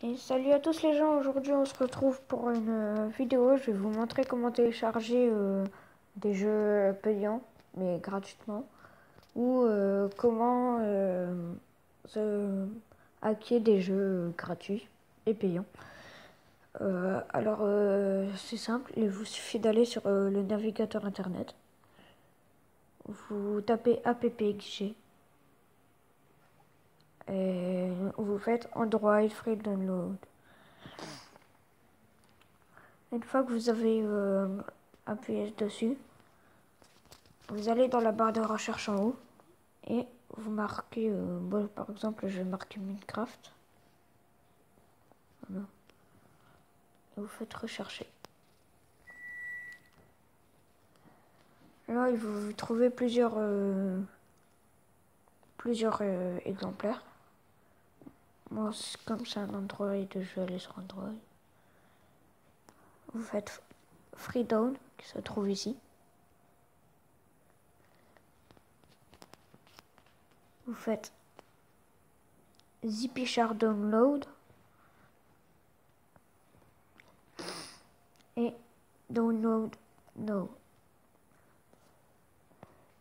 Et salut à tous les gens, aujourd'hui on se retrouve pour une vidéo. Je vais vous montrer comment télécharger des jeux payants mais gratuitement, ou comment hacker des jeux gratuits et payants. C'est simple, il vous suffit d'aller sur le navigateur internet, vous tapez appxg et vous faites Android Free Download. Une fois que vous avez appuyé dessus, vous allez dans la barre de recherche en haut et vous marquez, par exemple je vais marquer Minecraft. Voilà. Et vous faites rechercher. Là, vous trouvez plusieurs exemplaires. Moi, comme c'est un Android, je vais aller sur Android. Vous faites Freedown, qui se trouve ici. Vous faites Zippyshare Download et Download Now.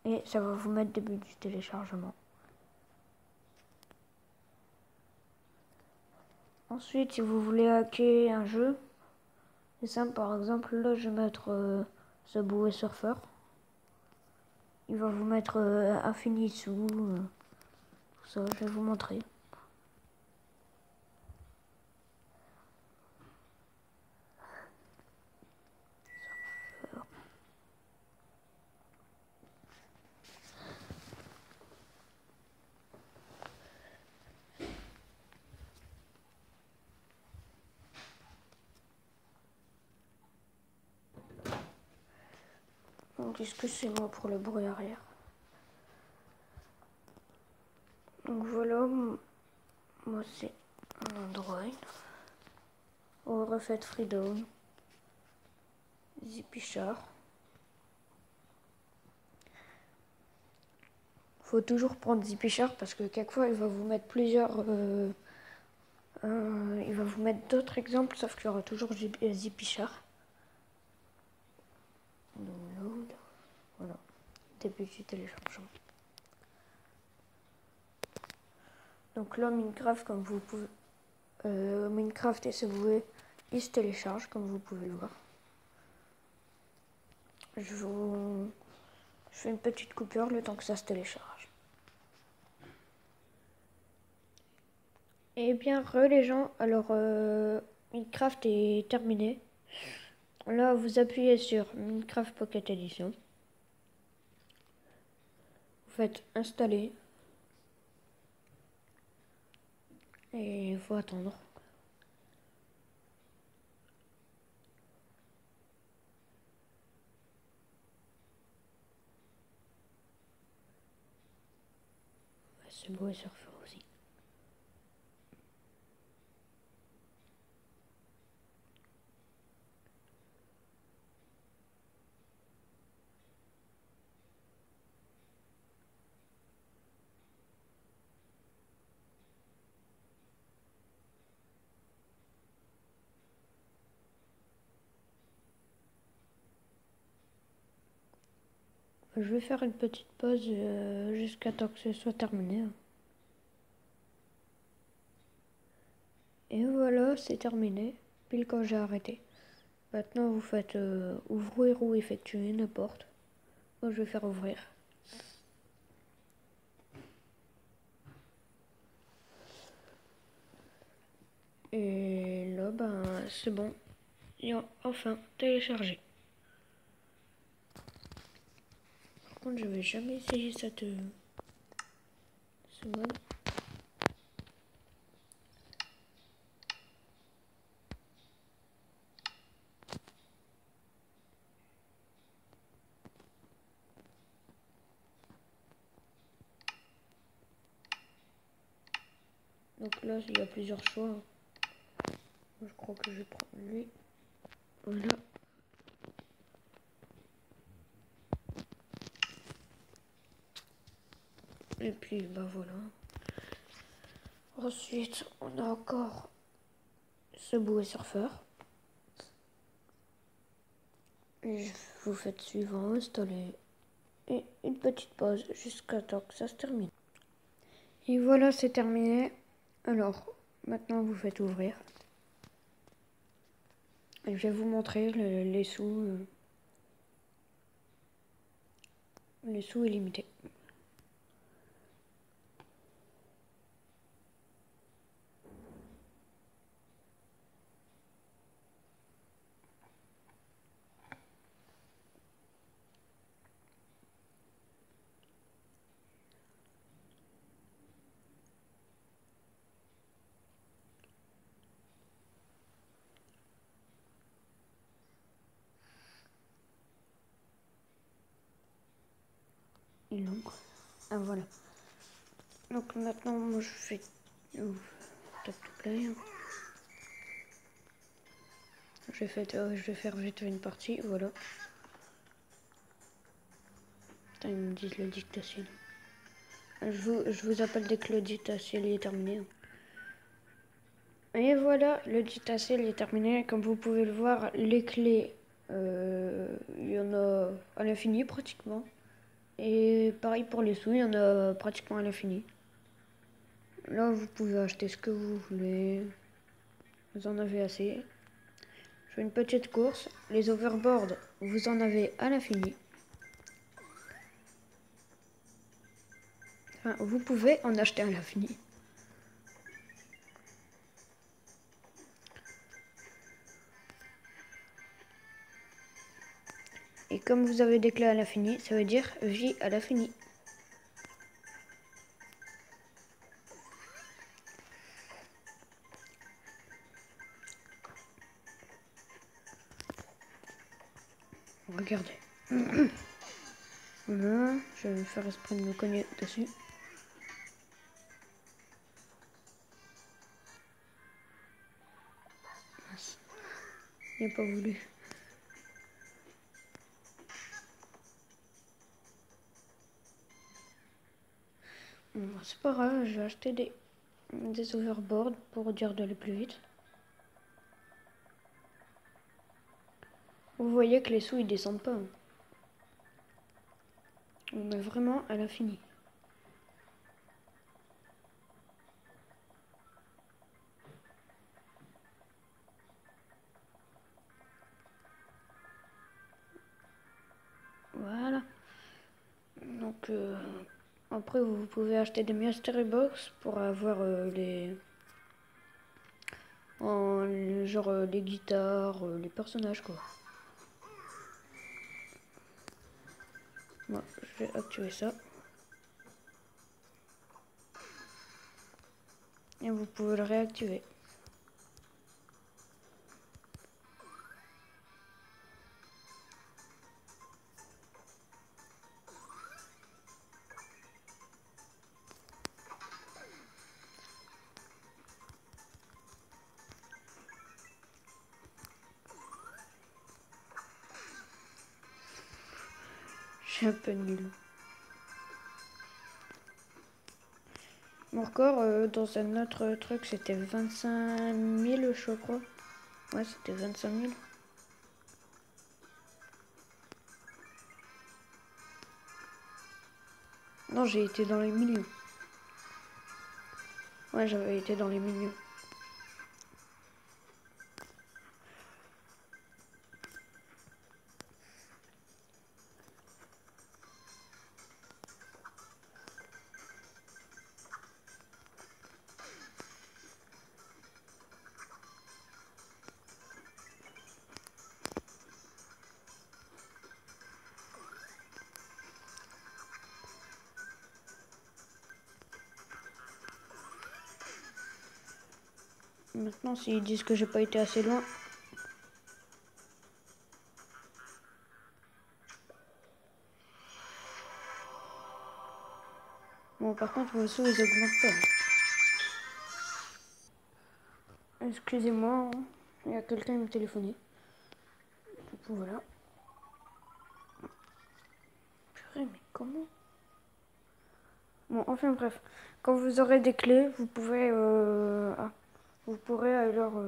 Et ça va vous mettre début du téléchargement. Ensuite, si vous voulez hacker un jeu, c'est simple. Par exemple, là, je vais mettre Subway Surfer. Il va vous mettre Infinisu, tout ça, je vais vous montrer. Donc, excusez-moi pour le bruit arrière. Donc voilà, moi c'est un Android. On refait Freedown, Zippyshare. Faut toujours prendre Zippyshare parce que quelquefois il va vous mettre il va vous mettre d'autres exemples, sauf qu'il y aura toujours Zippyshare. Download, voilà, début du téléchargement. Donc là, Minecraft, comme vous pouvez, Minecraft et Subway, il se télécharge, comme vous pouvez le voir. Je fais une petite coupure le temps que ça se télécharge. Et bien, les gens, alors Minecraft est terminé. Là, vous appuyez sur Minecraft Pocket Edition. Vous faites installer. Et il faut attendre. C'est beau et surfer aussi. Je vais faire une petite pause jusqu'à temps que ce soit terminé. Et voilà, c'est terminé, pile quand j'ai arrêté. Maintenant, vous faites ouvrir ou effectuer une porte. Moi, je vais faire ouvrir. Et là, ben, c'est bon. Et enfin, téléchargé. Par contre, je vais jamais essayer cette ce mode. Donc là, il y a plusieurs choix. Je crois que je vais prendre lui. Voilà. Et puis, bah voilà. Ensuite, on a encore Subway Surfer. Et vous faites suivant, installer. Et une petite pause jusqu'à temps que ça se termine. Et voilà, c'est terminé. Alors, maintenant vous faites ouvrir. Et je vais vous montrer les sous. Les sous illimités. Et donc, ah voilà. Donc maintenant, moi je fais top to play. Je vais faire vite une partie, voilà. Putain, ils me disent le dictatiel. Je vous appelle dès que le dictatiel est terminé. Et voilà, le dictatiel est terminé. Comme vous pouvez le voir, les clés, il y en a à l'infini pratiquement. Et pareil pour les sous, il y en a pratiquement à l'infini. Là, vous pouvez acheter ce que vous voulez. Vous en avez assez. Je fais une petite course. Les overboards, vous en avez à l'infini. Enfin, vous pouvez en acheter à l'infini. Et comme vous avez des clés à l'infini, ça veut dire vie à l'infini. Regardez. Voilà, je vais faire exprès de me cogner dessus. Mince. Il n'a pas voulu. Bon, c'est pas grave, je vais acheter des overboards pour dire d'aller plus vite. Vous voyez que les sous ils descendent pas. On est vraiment à l'infini. Voilà. Donc après vous pouvez acheter des mystery box pour avoir genre les guitares, les personnages quoi. Bon, je vais activer ça. Et vous pouvez le réactiver. Je suis un peu nul. Mon record dans un autre truc c'était 25 000 je crois. Ouais c'était 25 000. Non j'ai été dans les millions. Ouais j'avais été dans les millions. Maintenant s'ils disent que j'ai pas été assez loin. Bon par contre vos sous ils augmentent pas. Excusez-moi, il y a quelqu'un qui me téléphonait. Du coup voilà. Purée mais comment? Bon enfin bref. Quand vous aurez des clés, vous pourrez alors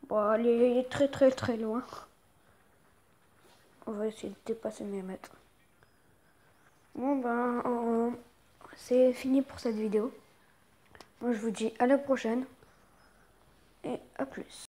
Bon, il est très très très loin. On va essayer de dépasser mes mètres. Bon ben, c'est fini pour cette vidéo. Moi je vous dis à la prochaine et à plus.